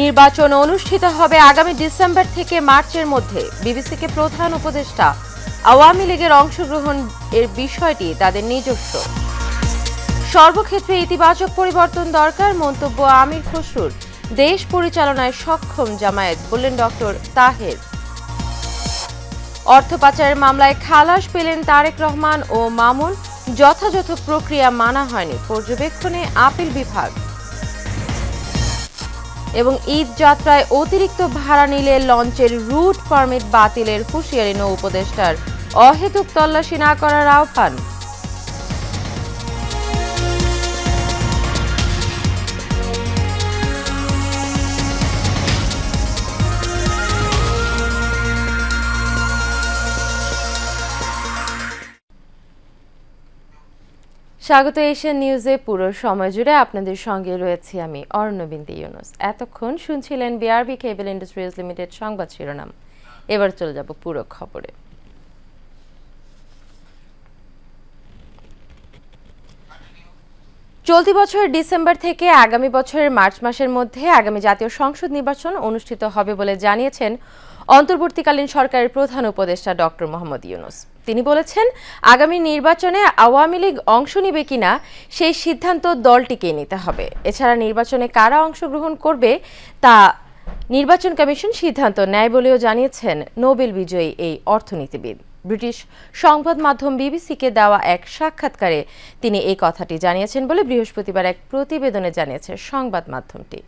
নির্বাচন অনুষ্ঠিত হবে আগামী ডিসেম্বর থেকে মার্চের মধ্যে। বিবিসিকে প্রধান উপদেষ্টা আওয়ামী লীগের অংশগ্রহণ এর বিষয়টি তাদের নিজস্ব। সর্বক্ষেত্রে ইতিবাচক পরিবর্তন দরকার মন্তব্য আমির খসরুর। দেশ পরিচালনায় সক্ষম জামায়াত বললেন ডক্টর তাহের। অর্থ পাচারের মামলায় খালাস পেলেন তারেক রহমান ও মামুন। যথাযথ প্রক্রিয়া মানা হয়নি, পর্যবেক্ষণে আপিল বিভাগ। এবং ঈদ যাত্রায় অতিরিক্ত ভাড়া নিলে লঞ্চের রুট পারমিট বাতিলের হুঁশিয়ারি নৌ উপদেষ্টার। অহেতুক তল্লাশি না করার আহ্বান। স্বাগত এশিয়ান নিউজে। পুরো সময় জুড়ে আপনাদের সঙ্গে রয়েছি আমি অর্ণবিন্দু ইউনুস। এতক্ষণ শুনছিলেন বিআরবি কেবল ইন্ডাস্ট্রিজ লিমিটেড সংবাদ শিরোনাম। এবার চলে যাব পুরো খবরে। চলতি বছরের ডিসেম্বর থেকে আগামী বছরের মার্চ মাসের মধ্যে আগামী জাতীয় সংসদ নির্বাচন অনুষ্ঠিত হবে বলে জানিয়েছেন অন্তর্বর্তীকালীন সরকারের প্রধান উপদেষ্টা ডক্টর মোহাম্মদ ইউনুস। তিনি বলেছেন, আগামী নির্বাচনে আওয়ামী লীগ অংশ নেবে কিনা সেই সিদ্ধান্ত দলটিকে নিতে হবে। এছাড়া নির্বাচনে কারা অংশগ্রহণ করবে তা নির্বাচন কমিশন সিদ্ধান্ত নেয় বলেও জানিয়েছেন নোবেল বিজয়ী এই অর্থনীতিবিদ। ব্রিটিশ সংবাদ মাধ্যম বিবিসিকে দেওয়া এক সাক্ষাৎকারে তিনি এই কথাটি জানিয়েছেন বলে বৃহস্পতিবার এক প্রতিবেদনে জানিয়েছে সংবাদ মাধ্যমটি।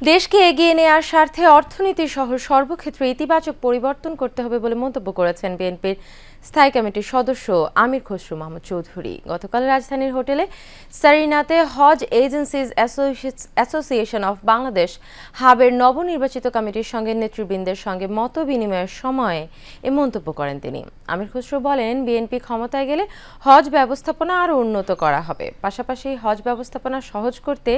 দেশকে এগিয়ে নেওয়ার স্বার্থে অর্থনীতি সহ সর্বক্ষেত্রে ইতিবাচক পরিবর্তন করতে হবে বলে মন্তব্য করেছেন বিএনপির স্থায়ী কমিটির সদস্য আমির খসরু মাহমুদ চৌধুরী। গতকাল রাজধানীর হোটেলে সারিনাতে হজ এজেন্সিজ অ্যাসোসিয়েশন অফ বাংলাদেশ হাবের নবনির্বাচিত কমিটির সঙ্গে নেতৃবৃন্দের সঙ্গে মত বিনিময়ের সময় এ মন্তব্য করেন তিনি। আমির খসরু বলেন, বিএনপি ক্ষমতায় গেলে হজ ব্যবস্থাপনা আরও উন্নত করা হবে। পাশাপাশি হজ ব্যবস্থাপনা সহজ করতে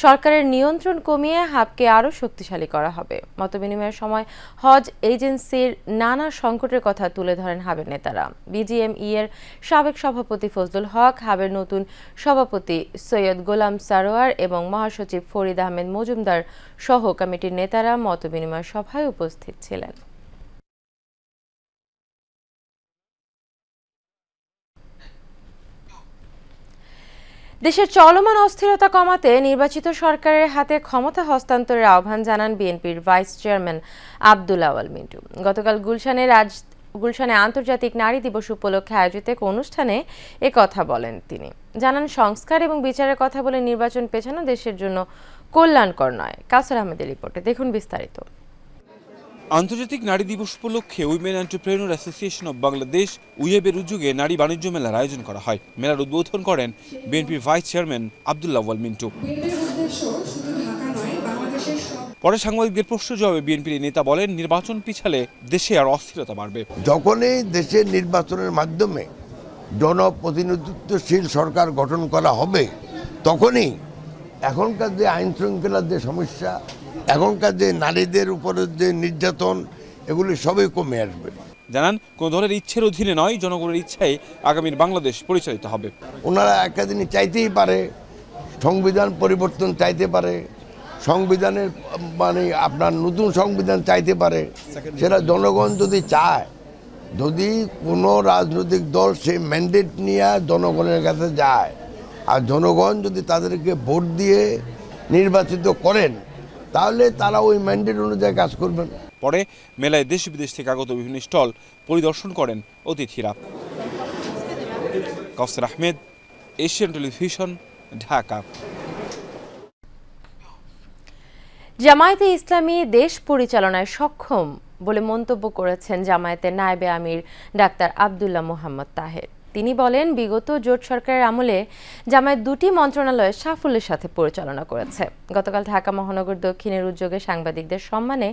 সরকারের নিয়ন্ত্রণ কমিয়ে হাবকে আরও শক্তিশালী করা হবে। মতবিনিময়ের সময় হজ এজেন্সির নানা সংকটের কথা তুলে ধরেন হাবের নেতারা। বিজিএমই এর সাবেক সভাপতি ফজলুল হক, হাবের নতুন সভাপতি সৈয়দ গোলাম সারোয়ার এবং মহাসচিব ফরিদ আহমেদ মজুমদার সহ কমিটির নেতারা মতবিনিময় সভায় উপস্থিত ছিলেন। দেশের চলমান অস্থিরতা কমাতে নির্বাচিত সরকারের হাতে ক্ষমতা হস্তান্তরের আহ্বান জানান বিএনপির ভাইস চেয়ারম্যান আব্দুল আওয়াল মিন্টু। গতকাল গুলশানে আন্তর্জাতিক নারী দিবস উপলক্ষে আয়োজিত এক অনুষ্ঠানে কথা বলেন তিনি। জানান, সংস্কার এবং বিচারের কথা বলে নির্বাচন পেছানো দেশের জন্য কল্যাণকর নয়। কাউসার আহমেদের রিপোর্টে দেখুন বিস্তারিত। আন্তর্জাতিক নারী দিবস উপলক্ষে women entrepreneur association of Bangladesh উইএবের উদ্যোগে নারী বাণিজ্য মেলার আয়োজন করা হয়। মেলার উদ্বোধন করেন বিএনপির ভাইস চেয়ারম্যান আব্দুল আওয়াল মিন্টু। পরে সাংবাদিকদের প্রশ্ন জবাবে বিএনপির নেতা বলেন, নির্বাচন পিছালে দেশে আর অস্থিরতা বাড়বে। যখনই দেশের নির্বাচনের মাধ্যমে জনপ্রতিনিধিত্বশীল সরকার গঠন করা হবে, তখনই এখনকার যে আইন শৃঙ্খলার যে সমস্যা, এখনকার যে নারীদের উপরে যে নির্যাতন, এগুলি সবই কমে আসবে। জানান, কোন দলের ইচ্ছের অধীনে নয়, জনগণের ইচ্ছায় আগামীর বাংলাদেশ পরিচালিত হবে। ওনারা একটা দিনই চাইতেই পারে, সংবিধান পরিবর্তন চাইতে পারে, সংবিধানের আপনার নতুন সংবিধান চাইতে পারে। সেটা জনগণ যদি চায়, যদি কোনো রাজনৈতিক দল সেই ম্যান্ডেট নিয়ে জনগণের কাছে যায়, আর জনগণ যদি তাদেরকে ভোট দিয়ে নির্বাচিত করেন, তাহলে তারা ওই ম্যান্ডেট অনুযায়ী কাজ করবেন। পরে মেলায় দেশ বিদেশ থেকে আগত বিভিন্ন স্টল পরিদর্শন করেন অতিথিরা। কাউসার আহমেদ, এশিয়ান টেলিভিশন, ঢাকা। জামায়াতে ইসলামী দেশ পরিচালনায় সক্ষম বলে মন্তব্য করেছেন জামায়াতের নায়েবে আমির ডাক্তার আব্দুল্লাহ মোহাম্মদ তাহের। তিনি বলেন, বিগত জোট সরকারের আমলে জামায়াত দুটি মন্ত্রণালয় সাফল্যের সাথে পরিচালনা করেছে। গতকাল ঢাকা মহানগর দক্ষিণের উদ্যোগে সাংবাদিকদের সম্মানে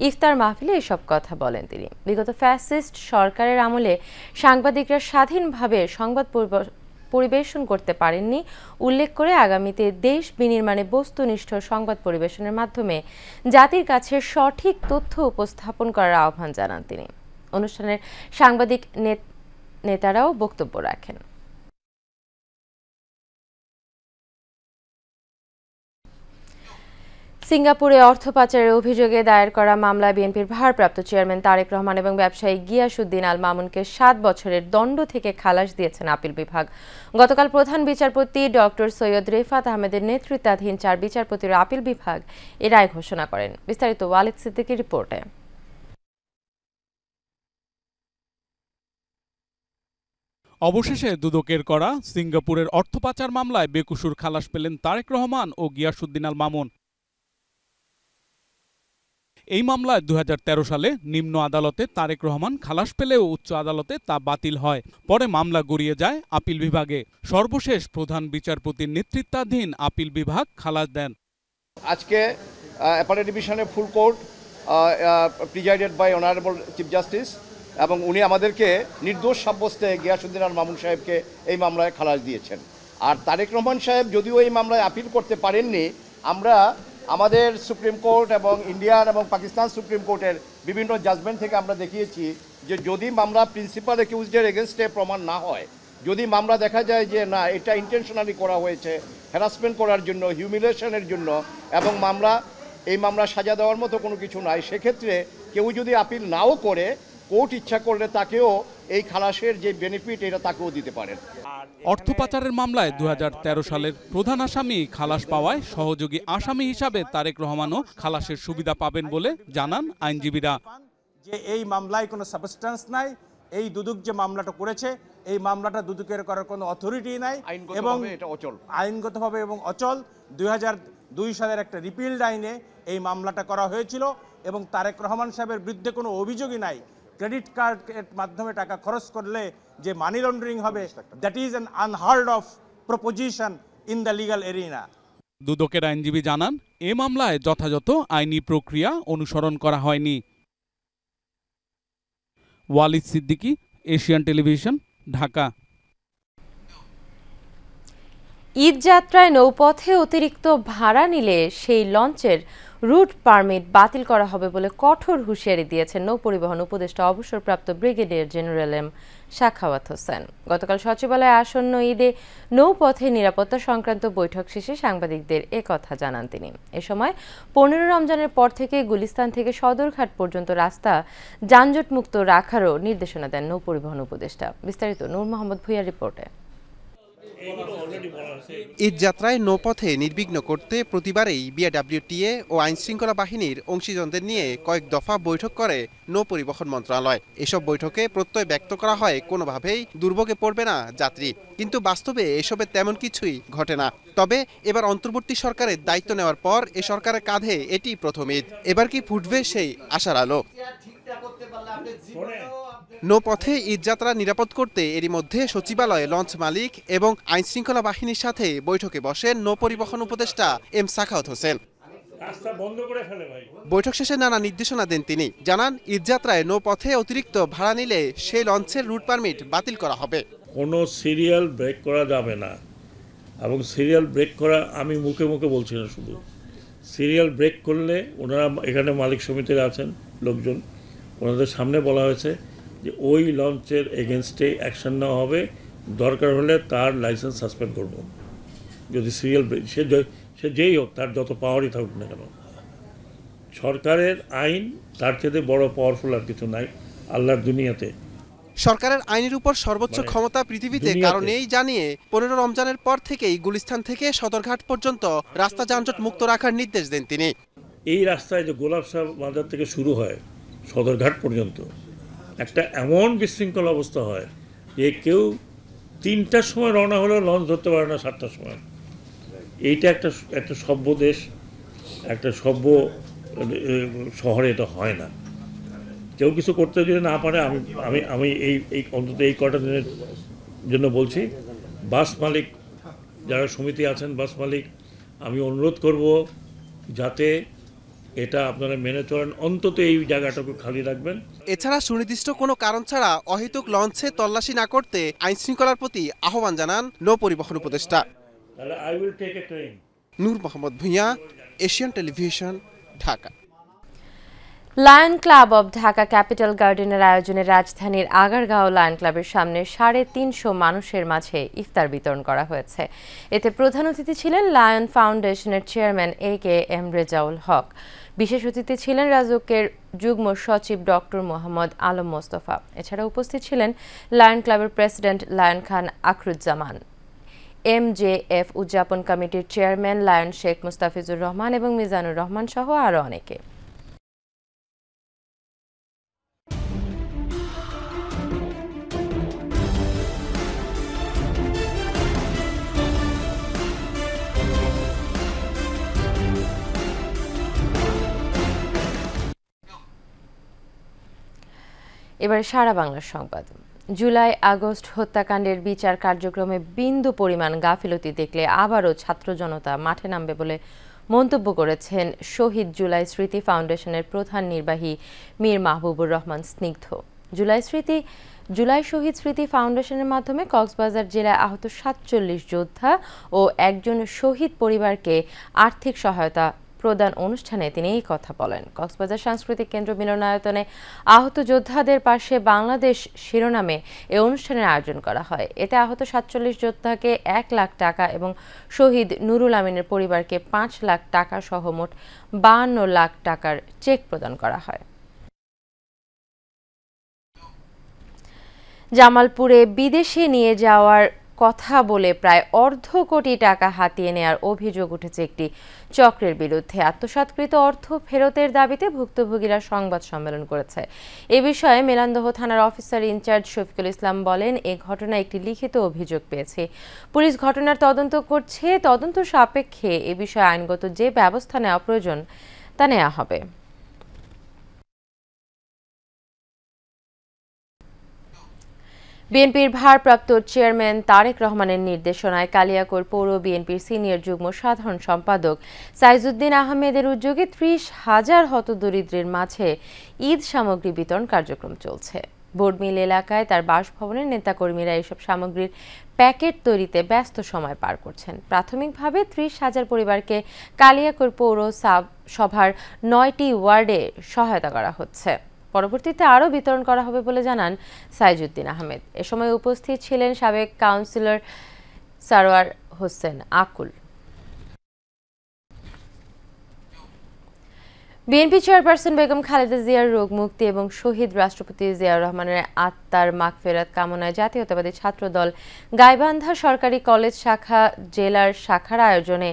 ইফতার মাহফিলে এসব কথা বলেন তিনি। বিগত ফ্যাসিস্ট সরকারের আমলে সাংবাদিকরা স্বাধীনভাবে সংবাদ পরিবেশন করতে পারেননি উল্লেখ করে আগামীতে দেশ বিনির্মাণে বস্তুনিষ্ঠ সংবাদ পরিবেশনের মাধ্যমে জাতির কাছে সঠিক তথ্য উপস্থাপন করার আহ্বান জানান তিনি। অনুষ্ঠানের সাংবাদিক নেতারাও বক্তব্য রাখেন। সিঙ্গাপুরে অর্থ পাচারের অভিযোগে দায়ের করা মামলায় বিএনপির ভারপ্রাপ্ত চেয়ারম্যান তারেক রহমান এবং ব্যবসায়ী গিয়াসউদ্দিন আল মামুনকে ৭ বছরের দণ্ড থেকে খালাস দিয়েছেন আপিল বিভাগ। গতকাল প্রধান বিচারপতি ডক্টর সৈয়দ রেফাত আহমেদের নেতৃত্বাধীন ৪ বিচারপতির আপিল বিভাগ এ রায় ঘোষণা করেন। বিস্তারিত ওয়ালিদ সিদ্দিকীর রিপোর্টে। অবশেষে দুদকের করা সিঙ্গাপুরের অর্থ পাচার মামলায় বেকসুর খালাস পেলেন তারেক রহমান ও গিয়াসউদ্দিন আল মামুন। এই মামলায় ২০১৩ সালে নিম্ন আদালতে তারেক রহমান খালাস পেলেও উচ্চ আদালতে তা বাতিল হয়। পরে মামলা গড়িয়ে যায় আপিল বিভাগে। সর্বশেষ প্রধান বিচারপতির নেতৃত্বাধীন আপিল বিভাগ খালাস দেন। আজকে অ্যাপেলেট ডিভিশনের full court presided by honourable chief justice এবং উনি আমাদেরকে নির্দোষ সাব্যস্তে গিয়াসউদ্দিন আল মামুন সাহেবকে এই মামলায় খালাস দিয়েছেন। আর তারেক রহমান সাহেব যদিও এই মামলায় আপিল করতে পারেননি, আমরা আমাদের সুপ্রিম কোর্ট এবং ইন্ডিয়ান এবং পাকিস্তান সুপ্রিম কোর্টের বিভিন্ন জাজমেন্ট থেকে আমরা দেখিয়েছি যে যদি মামলা প্রিন্সিপাল অ্যাকিউজডের এগেনস্টে প্রমাণ না হয়, যদি মামলা দেখা যায় যে না এটা ইন্টেনশনালি করা হয়েছে হ্যারাসমেন্ট করার জন্য, হিউমিলিয়েশনের জন্য, এবং এই মামলা সাজা দেওয়ার মতো কোনো কিছু নাই, সেক্ষেত্রে কেউ যদি আপিল নাও করে কোর্ট ইচ্ছা করলে তাকেও এই খালাসের যে বেনিফিট এটা তাকেও দিতে পারেন। অর্থ পাচারের মামলায় ২০১৩ সালের প্রধান আসামি খালাস পাওয়ায় সহযোগী আসামি হিসাবে তারেক রহমানও খালাসের সুবিধা পাবেন বলে জানান আইনজীবীরা। যে এই মামলায় কোনো সাবস্টেন্স নাই, এই দুদক যে মামলাটা করেছে এই মামলাটা দুদকের করার কোনো অথরিটি নাই এবং এটা অচল, আইনগতভাবে এবং অচল। ২০০২ সালের একটা রিপিল্ড আইনে এই মামলাটা করা হয়েছিল এবং তারেক রহমান সাহেবের বিরুদ্ধে কোনো অভিযোগই নাই। ক্রেডিট কার্ডের মাধ্যমে টাকা খরচ করলে যে মানি লন্ডারিং হবে, that is an unheard of proposition in the legal arena. দুদকের আইনজীবী জানান, এ মামলায় যথাযথ আইনি প্রক্রিয়া অনুসরণ করা হয়নি। Walid Siddiqui, Asian television, Dhaka. ঈদযাত্রায় নৌপথে অতিরিক্ত ভাড়া নিলে সেই লঞ্চের রুট পারমিট বাতিল করা হবে বলে কঠোর হুঁশিয়ারি দিয়েছেন নৌপরিবহন উপদেষ্টা অবসরপ্রাপ্ত brigadier general M Sakhawat Hossain. গতকাল সচিবালয়ে আসন্ন ঈদে নৌপথে নিরাপত্তা সংক্রান্ত বৈঠক শেষে সাংবাদিকদের একথা জানান তিনি। এ সময় ১৫ রমজানের পর থেকে গুলিস্তান থেকে সদরঘাট পর্যন্ত রাস্তা যানজটমুক্ত রাখারও নির্দেশনা দেন নৌপরিবহন উপদেষ্টা। বিস্তারিত নূর মোহাম্মদ ভূঁইয়ার রিপোর্টে। ঈদযাত্রায় নৌপথে নির্বিঘ্ন করতে প্রতিবারেই বিআরডব্লিউটিএ ও আইনশৃঙ্খলা বাহিনীর অংশীজনদের নিয়ে কয়েক দফা বৈঠক করে নৌপরিবহন মন্ত্রণালয়। এসব বৈঠকে প্রত্যয় ব্যক্ত করা হয় কোনোভাবেই দুর্ভোগে পড়বে না যাত্রী, কিন্তু বাস্তবে এসবের তেমন কিছুই ঘটে না। তবে এবার অন্তর্বর্তী সরকারের দায়িত্ব নেওয়ার পর এ সরকারের কাঁধে এটি প্রথম ঈদ। এবার কি ফুটবে সেই আশার আলো? নৌপথে ঈদযাত্রা নিরাপদ করতে এরই মধ্যে সচিবালয়ে লঞ্চ মালিক এবং আইনশৃঙ্খলা বাহিনীর সাথে বৈঠকে বসেন নৌপরিবহন উপদেষ্টা এম সাখাওয়াত হোসেন। বৈঠক শেষে নানা নির্দেশনা দেন তিনি। জানান, ঈদযাত্রায় নৌপথে অতিরিক্ত ভাড়া নিলে সেই লঞ্চের রুট পারমিট বাতিল করা হবে। কোনো সিরিয়াল ব্রেক করা যাবে না, এবং সিরিয়াল ব্রেক করা আমি মুখে মুখে বলছি না, শুধু সিরিয়াল ব্রেক করলে ওনারা এখানে মালিক সমিতির আছেন লোকজন, ওনাদের সামনে বলা হয়েছে যে ওই লঞ্চের এগেনস্টে অ্যাকশন নেওয়া হবে, দরকার হলে তার লাইসেন্স সাসপেন্ড করব। যদি সিরিয়াল ব্রেক, সে যেই হোক, তার যত পাওয়ারই থাকুক না কেন, সরকারের আইন তার চেয়ে বড় পাওয়ারফুল আর কিছু নাই আল্লাহর দুনিয়াতে। সরকারের আইনের উপর সর্বোচ্চ ক্ষমতা পৃথিবীতে কারণেই জানিয়ে ১৫ রমজানের পর থেকেই গুলিস্তান থেকে সদরঘাট পর্যন্ত রাস্তা যানজট মুক্ত রাখার নির্দেশ দেন তিনি। এই রাস্তায় যে গোলাপ শাহ বাজার থেকে শুরু হয় সদরঘাট পর্যন্ত একটা এমন বিশৃঙ্খল অবস্থা হয় যে কেউ ৩টার সময় রওনা হলেও লঞ্চ ধরতে পারে না ৭টার সময়। এইটা একটা সভ্য দেশ, একটা সভ্য শহরে এটা হয় না। কেউ কিছু করতে যদি না পারে, আমি এই অন্তত এই কটা দিনের জন্য বলছি, বাস মালিক যারা সমিতি আছেন, বাস মালিক, আমি অনুরোধ করব যাতে এটা আপনারা মেনে চলেন, অন্তত এই জায়গাটাকে খালি রাখবেন। এছাড়া সুনির্দিষ্ট কোনো কারণ ছাড়া অহেতুক লঞ্চে তল্লাশি না করতে আইন শৃঙ্খলার প্রতি আহ্বান জানান নৌ পরিবহন উপদেষ্টা Noor Mohammad Bhuiyan, Asian television, Dhaka. Lion club of Dhaka capital গার্ডেনের আয়োজনে রাজধানীর আগারগাঁও লায়ন ক্লাবের সামনে 350 মানুষের মাঝে ইফতার বিতরণ করা হয়েছে। এতে প্রধান অতিথি ছিলেন লায়ন ফাউন্ডেশনের চেয়ারম্যান AKM রেজাউল হক। বিশেষ অতিথি ছিলেন রাজউকের যুগ্ম সচিব ডক্টর মোহাম্মদ আলম মোস্তফা। এছাড়া উপস্থিত ছিলেন লায়ন ক্লাবের প্রেসিডেন্ট লায়ন খান আখরুজ্জামান, MJF উদযাপন কমিটির চেয়ারম্যান লায়ন শেখ মুস্তাফিজুর রহমান এবং মিজানুর রহমান সহ আরও অনেকে। এবারে সারা বাংলার সংবাদ। জুলাই আগস্ট হত্যাকাণ্ডের বিচার কার্যক্রমে বিন্দু পরিমাণ গাফিলতি দেখলে আবারও ছাত্র জনতা মাঠে নামবে বলে মন্তব্য করেছেন শহীদ জুলাই স্মৃতি ফাউন্ডেশনের প্রধান নির্বাহী মীর মাহবুবুর রহমান স্নিগ্ধ। জুলাই শহীদ স্মৃতি ফাউন্ডেশনের মাধ্যমে কক্সবাজার জেলায় আহত 47 যোদ্ধা ও একজন শহীদ পরিবারকে আর্থিক সহায়তা প্রদান অনুষ্ঠানে তিনি এই কথা বলেন। কক্সবাজার সাংস্কৃতিক কেন্দ্র মিলনায়তনে আহত যোদ্ধাদের পাশে বাংলাদেশ শিরোনামে এই অনুষ্ঠানের আয়োজন করা হয়। এতে আহত 47 যোদ্ধাকে 1 লাখ টাকা এবং শহীদ নুরুল আমিনের পরিবারকে 5 লাখ টাকা সহ মোট 52 লাখ টাকার চেক প্রদান করা হয়। জামালপুরে বিদেশে নিয়ে যাওয়ার কথা বলে প্রায় অর্ধ কোটি টাকা হাতিয়ে নেওয়ার অভিযোগ উঠেছে একটি চক্রের বিরুদ্ধে। আত্মসাৎকৃত অর্থ ফেরতের দাবিতে ভুক্তভোগীরা সংবাদ সম্মেলন করেছে। এ বিষয়ে মেলান্দহ থানার অফিসার ইনচার্জ শফিকুল ইসলাম বলেন, এ ঘটনায় একটি লিখিত অভিযোগ পেয়েছে। পুলিশ ঘটনার তদন্ত করছে। তদন্ত সাপেক্ষে এ বিষয়ে আইনগত যে ব্যবস্থা নেওয়া প্রয়োজন তা নেওয়া হবে। বিএনপির ভারপ্রাপ্ত চেয়ারম্যান তারেক রহমানের নির্দেশনায় কালিয়াকৈর পৌর বিএনপির সিনিয়র যুগ্ম সাধারণ সম্পাদক সাইজুদ্দিন আহমেদের উদ্যোগে 30,000 হতদরিদ্রের মাঝে ঈদ সামগ্রী বিতরণ কার্যক্রম চলছে। বোর্ডমিল এলাকায় তার বাসভবনের নেতাকর্মীরা এসব সামগ্রীর প্যাকেট তৈরিতে ব্যস্ত সময় পার করছেন। প্রাথমিকভাবে 30,000 পরিবারকে কালিয়াকৈর পৌর সভার 9টি ওয়ার্ডে সহায়তা করা হচ্ছে। পরবর্তীতে আরও বিতরণ করা হবে বলে জানান সাইজুদ্দিন আহমেদ। এ সময় উপস্থিত ছিলেন সাবেক কাউন্সিলর সারোয়ার হোসেন আকুল। বিএনপি চেয়ারপারসন বেগম খালেদা জিয়ার রোগ মুক্তি এবং শহীদ রাষ্ট্রপতি জিয়াউর রহমানের আত্মার মাগফিরাত কামনায় জাতীয়তাবাদী ছাত্রদল গাইবান্ধা সরকারি কলেজ শাখা জেলার শাখার আয়োজনে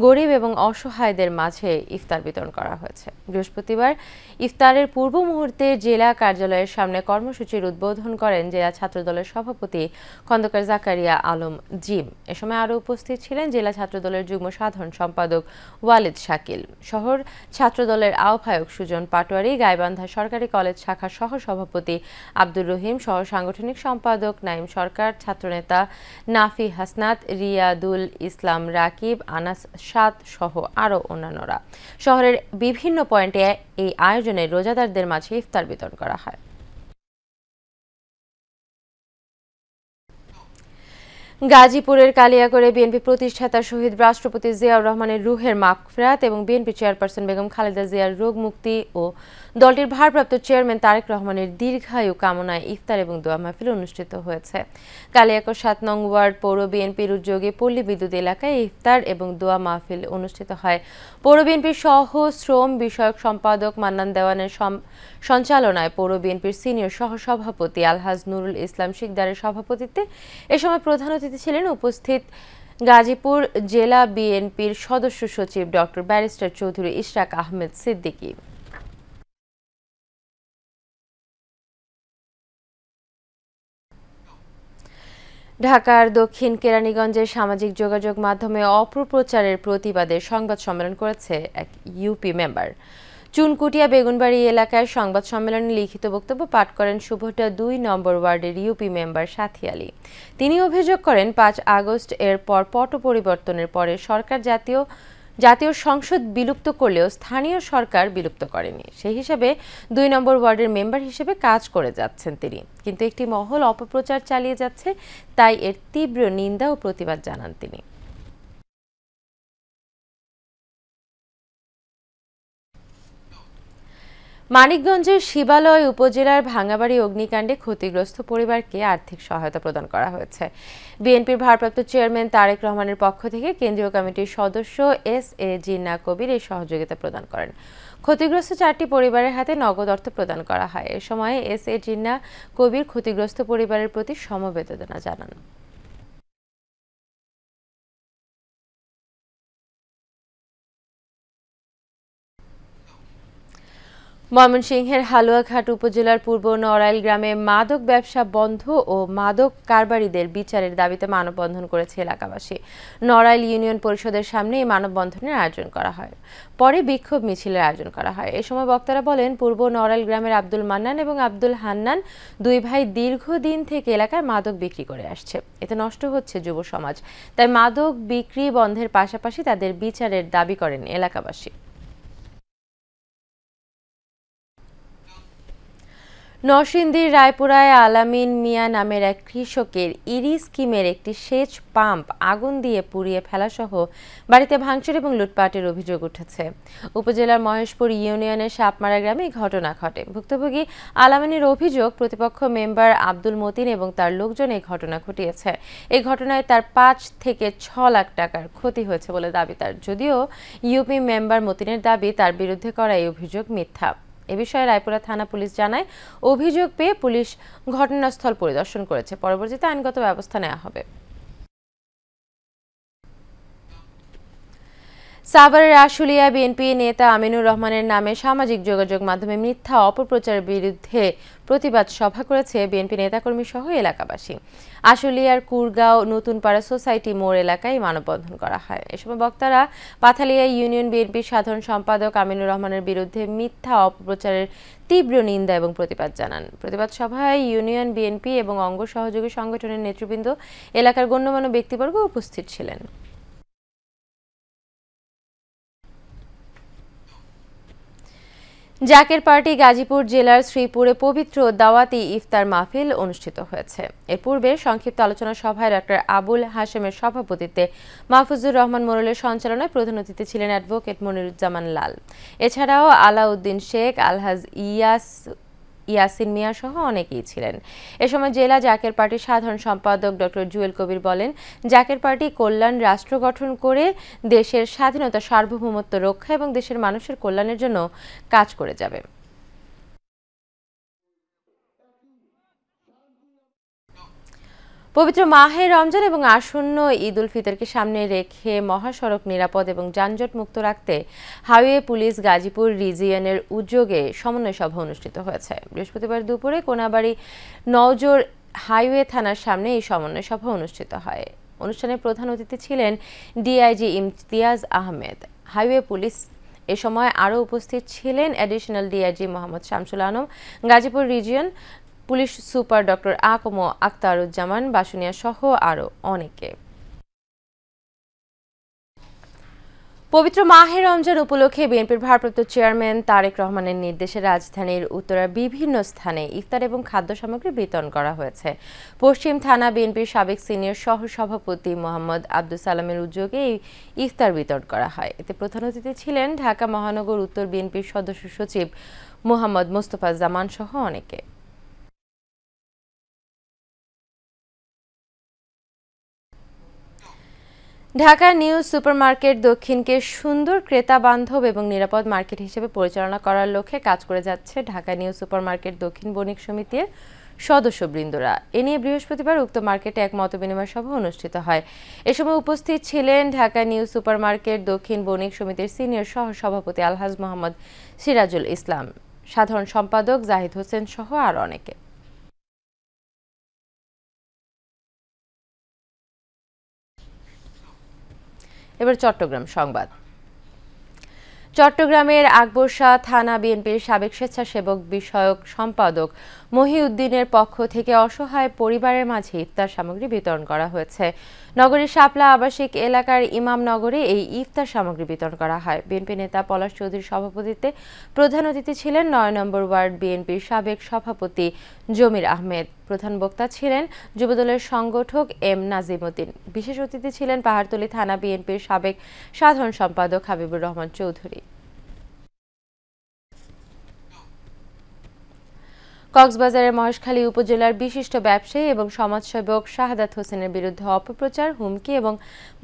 গরিব এবং অসহায়দের মাঝে ইফতার বিতরণ করা হয়েছে। বৃহস্পতিবার ইফতারের পূর্ব মুহূর্তে জেলা কার্যালয়ের সামনে কর্মসূচির উদ্বোধন করেন জেলা ছাত্রদলের সভাপতি খন্দকার জাকারিয়া আলম জিম। এ সময় আরও উপস্থিত ছিলেন জেলা ছাত্রদলের যুগ্ম সাধারণ সম্পাদক ওয়ালিদ শাকিল, শহর ছাত্রদলের আহ্বায়ক সুজন পাটোয়ারি, গাইবান্ধা সরকারি কলেজ শাখার সহ সভাপতি আব্দুর রহিম, সহ সাংগঠনিক সম্পাদক নাইম সরকার, ছাত্রনেতা নাফি হাসনাত, রিয়াদুল ইসলাম রাকিব, আনাস সাদ সহ আরও অন্যান্যরা। শহরের বিভিন্ন পয়েন্টে এই আয়োজনে রোজাদারদের মাঝে ইফতার বিতরণ করা হয়। গাজীপুরের কালিয়াকৈরে বিএনপি প্রতিষ্ঠাতা শহীদ রাষ্ট্রপতি জিয়াউর রহমানের রুহের মাগফিরাত এবং বিএনপি চেয়ারপারসন বেগম খালেদা জিয়ার রোগ মুক্তি ও দলটির ভারপ্রাপ্ত চেয়ারম্যান তারেক রহমানের দীর্ঘায়ু কামনায় ইফতার এবং দোয়া মাহফিল অনুষ্ঠিত হয়েছে। কালিয়াকৈর 7 নং ওয়ার্ড পৌর বিএনপির উদ্যোগে পল্লী বিদ্যুৎ এলাকায় ইফতার এবং দোয়া মাহফিল অনুষ্ঠিত হয়। পৌর বিএনপির সহ শ্রম বিষয়ক সম্পাদক মান্নান দেওয়ানের সঞ্চালনায় পৌর বিএনপির সিনিয়র সহসভাপতি আলহাজ নুরুল ইসলাম শিকদারের সভাপতিত্বে এ সময় প্রধান অতিথি ছিলেন উপস্থিত গাজীপুর জেলা বিএনপির সদস্য সচিব ডক্টর ব্যারিস্টার চৌধুরী ইশরাক আহমেদ সিদ্দিকী। ঢাকার দক্ষিণ কেরানীগঞ্জের সামাজিক যোগাযোগ মাধ্যমে অপপ্রচারের প্রতিবাদে সংবাদ সম্মেলন করেছে এক ইউপি মেম্বার। চুনকুটিয়া বেগুনবাড়ি এলাকায় সংবাদ সম্মেলনে লিখিত বক্তব্য পাঠ করেন শুভটা ২ নম্বর ওয়ার্ডের ইউপি মেম্বার সাথী আলী। তিনি অভিযোগ করেন ৫ আগস্ট এর পর পট পরিবর্তনের পরে সরকার জাতীয় সংসদ বিলুপ্ত করলেও স্থানীয় সরকার বিলুপ্ত করেনি। সেই হিসাবে ২ নম্বর ওয়ার্ডের মেম্বার হিসেবে কাজ করে যাচ্ছেন তিনি, কিন্তু একটি মহল অপপ্রচার চালিয়ে যাচ্ছে, তাই এর তীব্র নিন্দা ও প্রতিবাদ জানান তিনি। মানিকগঞ্জের শিবালয় উপজেলার ভাঙ্গাবাড়ি অগ্নিকাণ্ডে ক্ষতিগ্রস্ত পরিবারকে আর্থিক সহায়তা প্রদান করা হয়েছে। বিএনপির ভারপ্রাপ্ত চেয়ারম্যান তারেক রহমানের পক্ষ থেকে কেন্দ্রীয় কমিটির সদস্য এস.এ. জিন্নাহ কবির এই সহযোগিতা প্রদান করেন। ক্ষতিগ্রস্ত 4টি পরিবারের হাতে নগদ অর্থ প্রদান করা হয়। এ সময় এস.এ. জিন্নাহ কবির ক্ষতিগ্রস্ত পরিবারের প্রতি সমবেদনা জানান। ময়মনসিংহের হালুয়াঘাট উপজেলার পূর্ব নড়াইল গ্রামে মাদক ব্যবসা বন্ধ ও মাদক কারবারিদের বিচারের দাবিতে মানববন্ধন করেছে এলাকাবাসী। নড়াইল ইউনিয়ন পরিষদের সামনে এই মানববন্ধনের আয়োজন করা হয়। পরে বিক্ষোভ মিছিলের আয়োজন করা হয়। এ সময় বক্তারা বলেন, পূর্ব নড়াইল গ্রামের আব্দুল মান্নান এবং আব্দুল হান্নান 2 ভাই দীর্ঘদিন থেকে এলাকায় মাদক বিক্রি করে আসছে। এতে নষ্ট হচ্ছে যুব সমাজ। তাই মাদক বিক্রি বন্ধের পাশাপাশি তাদের বিচারের দাবি করেন এলাকাবাসী। নরসিংদীর রায়পুরায় আলামিন মিয়া নামের এক কৃষকের ইরি স্কিমের একটি সেচ পাম্প আগুন দিয়ে পুড়িয়ে ফেলাসহ বাড়িতে ভাঙচুর এবং লুটপাটের অভিযোগ উঠেছে। উপজেলার মহেশপুর ইউনিয়নের সাপমারা গ্রামে এই ঘটনা ঘটে। ভুক্তভোগী আলামিনের অভিযোগ, প্রতিপক্ষ মেম্বার আব্দুল মতিন এবং তার লোকজন এই ঘটনা ঘটিয়েছে। এই ঘটনায় তার 5 থেকে 6 লাখ টাকার ক্ষতি হয়েছে বলে দাবি তার। যদিও ইউপি মেম্বার মতিনের দাবি তার বিরুদ্ধে করা এই অভিযোগ মিথ্যা। এ বিষয়ে রায়পুরা থানা পুলিশ জানায়, অভিযোগ পেয়ে পুলিশ ঘটনাস্থল পরিদর্শন করেছে। পরবর্তীতে আইনগত ব্যবস্থা নেওয়া হবে। সাভারের আশুলিয়া বিএনপি নেতা আমিনুর রহমানের নামে সামাজিক যোগাযোগ মাধ্যমে মিথ্যা অপপ্রচারের বিরুদ্ধে প্রতিবাদ সভা করেছে বিএনপি নেতাকর্মী সহ এলাকাবাসী। আশুলিয়ার কুরগাঁও নতুনপাড়া সোসাইটি মোড় এলাকায় মানববন্ধন করা হয়। এ সময় বক্তারা পাথালিয়া ইউনিয়ন বিএনপির সাধারণ সম্পাদক আমিনুর রহমানের বিরুদ্ধে মিথ্যা অপপ্রচারের তীব্র নিন্দা এবং প্রতিবাদ জানান। প্রতিবাদ সভায় ইউনিয়ন বিএনপি এবং অঙ্গ সহযোগী সংগঠনের নেতৃবৃন্দ, এলাকার গণ্যমান্য ব্যক্তিবর্গ উপস্থিত ছিলেন। জাকের পার্টি গাজীপুর জেলার শ্রীপুরে পবিত্র দাওয়াতি ইফতার মাহফিল অনুষ্ঠিত হয়েছে। এর পূর্বে সংক্ষিপ্ত আলোচনা সভায় ডক্টর আবুল হাশেমের সভাপতিত্বে মাহফুজুর রহমান মোড়লের সঞ্চালনায় প্রধান অতিথি ছিলেন অ্যাডভোকেট মনিরুজ্জামান লাল। এছাড়াও আলাউদ্দিন শেখ, আলহাজ ইয়াসিন মিয়া সহ অনেকেই ছিলেন। এ সময় জেলা জাকের পার্টির সাধারণ সম্পাদক ডক্টর জুয়েল কবির বলেন, জাকের পার্টি কল্যাণ রাষ্ট্র গঠন করে দেশের স্বাধীনতা, সার্বভৌমত্ব রক্ষা এবং দেশের মানুষের কল্যাণের জন্য কাজ করে যাবে। পবিত্র মাহে রমজান এবং আসন্ন ঈদ উল ফিতরকে সামনে রেখে মহাসড়ক নিরাপদ এবং যানজট মুক্ত রাখতে হাইওয়ে পুলিশ গাজীপুর রিজিয়নের উদ্যোগে সমন্বয় সভা অনুষ্ঠিত হয়েছে। বৃহস্পতিবার দুপুরে কোনাবাড়ি নওজোর হাইওয়ে থানার সামনে এই সমন্বয় সভা অনুষ্ঠিত হয়। অনুষ্ঠানে প্রধান অতিথি ছিলেন DIG Imtiaz Ahmed. Highway police এ সময় আরও উপস্থিত ছিলেন additional DIG Mohammad Shamsul Alam, Gazipur region police super doctor AKM Aktaruzzaman Basunia সহ আরও অনেকে। পবিত্র মাহে রমজান উপলক্ষে বিএনপির ভারপ্রাপ্ত চেয়ারম্যান তারেক রহমানের নির্দেশে রাজধানীর উত্তরার বিভিন্ন স্থানে ইফতার এবং খাদ্য সামগ্রী বিতরণ করা হয়েছে। পশ্চিম থানা বিএনপির সাবেক সিনিয়র সহ সভাপতি মোহাম্মদ আব্দুল সালামের উদ্যোগে এই ইফতার বিতরণ করা হয়। এতে প্রধান অতিথি ছিলেন ঢাকা মহানগর উত্তর বিএনপির সদস্য সচিব মোহাম্মদ মোস্তফা জামান সহ অনেকে। ঢাকা নিউ সুপারমার্কেট দক্ষিণকে সুন্দর, ক্রেতা বান্ধব এবং নিরাপদ মার্কেট হিসেবে পরিচালনা করার লক্ষ্যে কাজ করে যাচ্ছে ঢাকা নিউ সুপারমার্কেট দক্ষিণ বণিক সমিতির সদস্যবৃন্দরা। এ নিয়ে বৃহস্পতিবার উক্ত মার্কেটে এক মতবিনিময় সভা অনুষ্ঠিত হয়। এ সময় উপস্থিত ছিলেন ঢাকা নিউ সুপারমার্কেট দক্ষিণ বণিক সমিতির সিনিয়র সহ সভাপতি আলহাজ মোহাম্মদ সিরাজুল ইসলাম, সাধারণ সম্পাদক জাহিদ হোসেন সহ আরও অনেকে। এবার চট্টগ্রাম সংবাদ। চট্টগ্রামের আকবর শাহ থানা বিএনপির সাবেক স্বেচ্ছাসেবক বিষয়ক সম্পাদক মহিউদ্দিনের পক্ষ থেকে অসহায় পরিবারের মাঝে ইফতার সামগ্রী বিতরণ করা হয়েছে। নগরীর শাপলা আবাসিক এলাকার ইমামনগরে এই ইফতার সামগ্রী বিতরণ করা হয়। বিএনপি নেতা পলাশ চৌধুরীর সভাপতিত্বে প্রধান অতিথি ছিলেন ৯ নম্বর ওয়ার্ড বিএনপির সাবেক সভাপতি জমির আহমেদ। প্রধান বক্তা ছিলেন যুবদলের সংগঠক এম নাজিম উদ্দিন। বিশেষ অতিথি ছিলেন পাহাড়তলী থানা বিএনপির সাবেক সাধারণ সম্পাদক হাবিবুর রহমান চৌধুরী। কক্সবাজারের মহেশখালী উপজেলার বিশিষ্ট ব্যবসায়ী এবং সমাজসেবক শাহাদাত হোসেনের বিরুদ্ধে অপপ্রচার, হুমকি এবং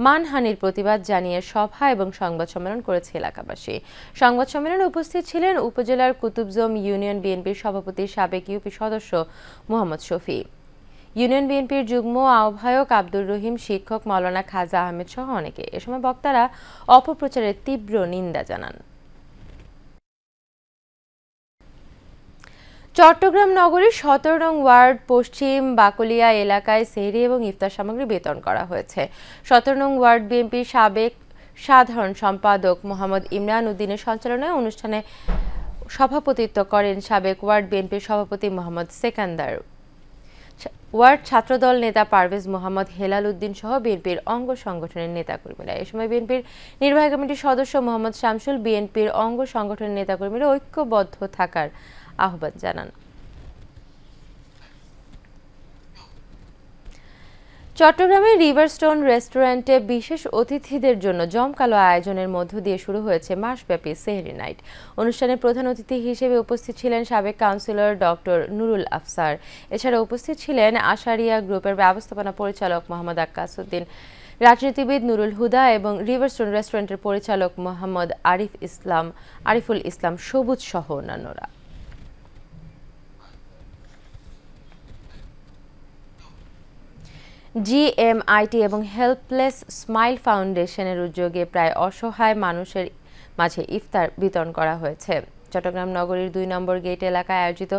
মানহানির প্রতিবাদ জানিয়ে সভা এবং সংবাদ সম্মেলন করেছে এলাকাবাসী। সংবাদ সম্মেলনে উপস্থিত ছিলেন উপজেলার কুতুবজম ইউনিয়ন বিএনপির সভাপতি সাবেক ইউপি সদস্য মোহাম্মদ শফি, ইউনিয়ন বিএনপির যুগ্ম আহ্বায়ক আব্দুর রহিম, শিক্ষক মাওলানা খাজা আহমেদ সহ অনেকে। এ সময় বক্তারা অপপ্রচারের তীব্র নিন্দা জানান। চট্টগ্রাম নগরীর ১৭ নং ওয়ার্ড পশ্চিম বাকলিয়া এলাকায় সেহরি এবং ইফতার সামগ্রী বিতরণ করা হয়েছে। ১৭ নং ওয়ার্ড বিএনপির সাবেক সাধারণ সম্পাদক মোহাম্মদ ইমরান উদ্দিনের সঞ্চালনায় অনুষ্ঠানে সভাপতিত্ব করেন সাবেক ওয়ার্ড বিএনপির সভাপতি মোহাম্মদ সেকান্দার, ওয়ার্ড ছাত্রদল নেতা পারভেজ মোহাম্মদ হেলাল উদ্দিন সহ বিএনপির অঙ্গ সংগঠনের নেতাকর্মীরা। এ সময় বিএনপির নির্বাহী কমিটির সদস্য মোহাম্মদ শামসুল বিএনপির অঙ্গ সংগঠনের নেতাকর্মীরা ঐক্যবদ্ধ থাকার আহ্বান জানান। চট্টগ্রামের রিভারস্টোন রেস্টুরেন্টে বিশেষ অতিথিদের জন্য জমকালো আয়োজনের মধ্য দিয়ে শুরু হয়েছে মাসব্যাপী সেহরি নাইট। অনুষ্ঠানে প্রধান অতিথি হিসেবে উপস্থিত ছিলেন সাবেক কাউন্সিলর ডক্টর নুরুল আফসার। এছাড়া উপস্থিত ছিলেন আশারিয়া গ্রুপের ব্যবস্থাপনা পরিচালক মোহাম্মদ আক্কাস উদ্দিন, রাজনীতিবিদ নুরুল হুদা এবং রিভারস্টোন রেস্টুরেন্টের পরিচালক মোহাম্মদ আরিফুল ইসলাম সবুজ সহ অন্যান্যরা। জিএমআইটি এবং হেল্পলেস স্মাইল ফাউন্ডেশনের উদ্যোগে প্রায় অসহায় মানুষের মাঝে ইফতার বিতরণ করা হয়েছে। চট্টগ্রাম নগরীর ২ নম্বর গেট এলাকায় আয়োজিত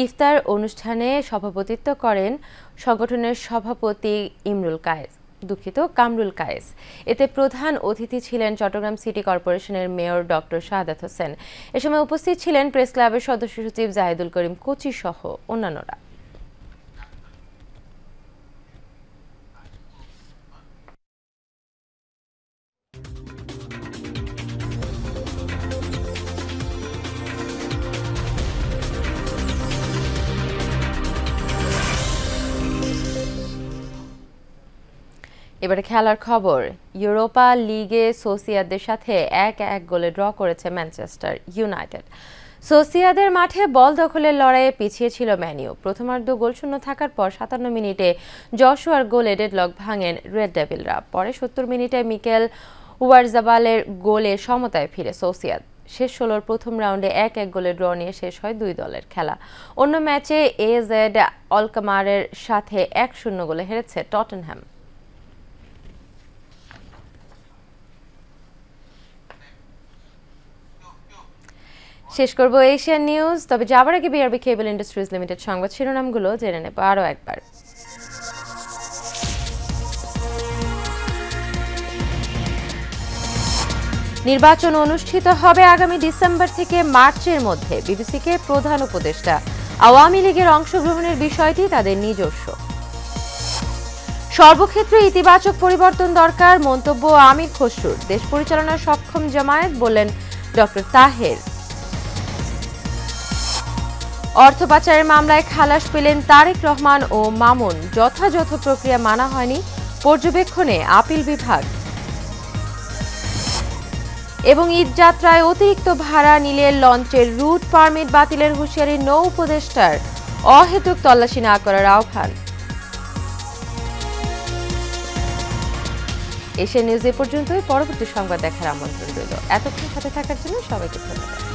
ইফতার অনুষ্ঠানে সভাপতিত্ব করেন সংগঠনের সভাপতি কামরুল কায়েস। এতে প্রধান অতিথি ছিলেন চট্টগ্রাম সিটি কর্পোরেশনের মেয়র ডক্টর শাহাদাত হোসেন। এ সময় উপস্থিত ছিলেন প্রেস ক্লাবের সদস্য সচিব জাহিদুল করিম কোচি সহ অন্যান্যরা। এবারে খেলার খবর। ইউরোপা লিগে সোসিয়াদের সাথে ১-১ গোলে ড্র করেছে ম্যানচেস্টার ইউনাইটেড। সোসিয়াদের মাঠে বল দখলের লড়াইয়ে পিছিয়ে ছিল ম্যানিউ। প্রথমার্ধ গোলশূন্য থাকার পর ৫৭ মিনিটে জশুয়ার গোলে ডেডলক ভাঙেন রেড ডেভিলরা। পরে ৭০ মিনিটে মিকেল ওয়ারজাবালের গোলে সমতায় ফিরে সোসিয়াদ। শেষ ১৬র প্রথম রাউন্ডে ১-১ গোলে ড্র নিয়ে শেষ হয় দুই দলের খেলা। অন্য ম্যাচে এজেড অলকামারের সাথে ১-০ গোলে হেরেছে টটেনহ্যাম। শেষ করব এশিয়ান নিউজ, তবে যাবার আগে বিআরবি কেবল ইন্ডাস্ট্রিজ লিমিটেড সংবাদ শিরোনামগুলো জেনে নেব আরও একবার। নির্বাচন অনুষ্ঠিত হবে আগামী ডিসেম্বর থেকে মার্চের মধ্যে, বিবিসিকে প্রধান উপদেষ্টা। আওয়ামী লীগের অংশগ্রহণের বিষয়টি তাদের নিজস্ব। সর্বক্ষেত্রে ইতিবাচক পরিবর্তন দরকার, মন্তব্য আমির খসরুর। দেশ পরিচালনার সক্ষম জামায়াত, বললেন ডক্টর তাহের। অর্থ পাচারের মামলায় খালাস পেলেন তারেক রহমান ও মামুন। যথাযথ প্রক্রিয়া মানা হয়নি, পর্যবেক্ষণে আপিল বিভাগ। এবং ঈদযাত্রায় অতিরিক্ত ভাড়া নিলে লঞ্চের রুট পারমিট বাতিলের হুঁশিয়ারি নৌ উপদেষ্টার। অহেতুক তল্লাশি না করার আহ্বান। এশিয়ান নিউজ এ পর্যন্তই। পরবর্তী সংবাদ দেখার আমন্ত্রণ রইল। এতক্ষণ সাথে থাকার জন্য সবাইকে ধন্যবাদ।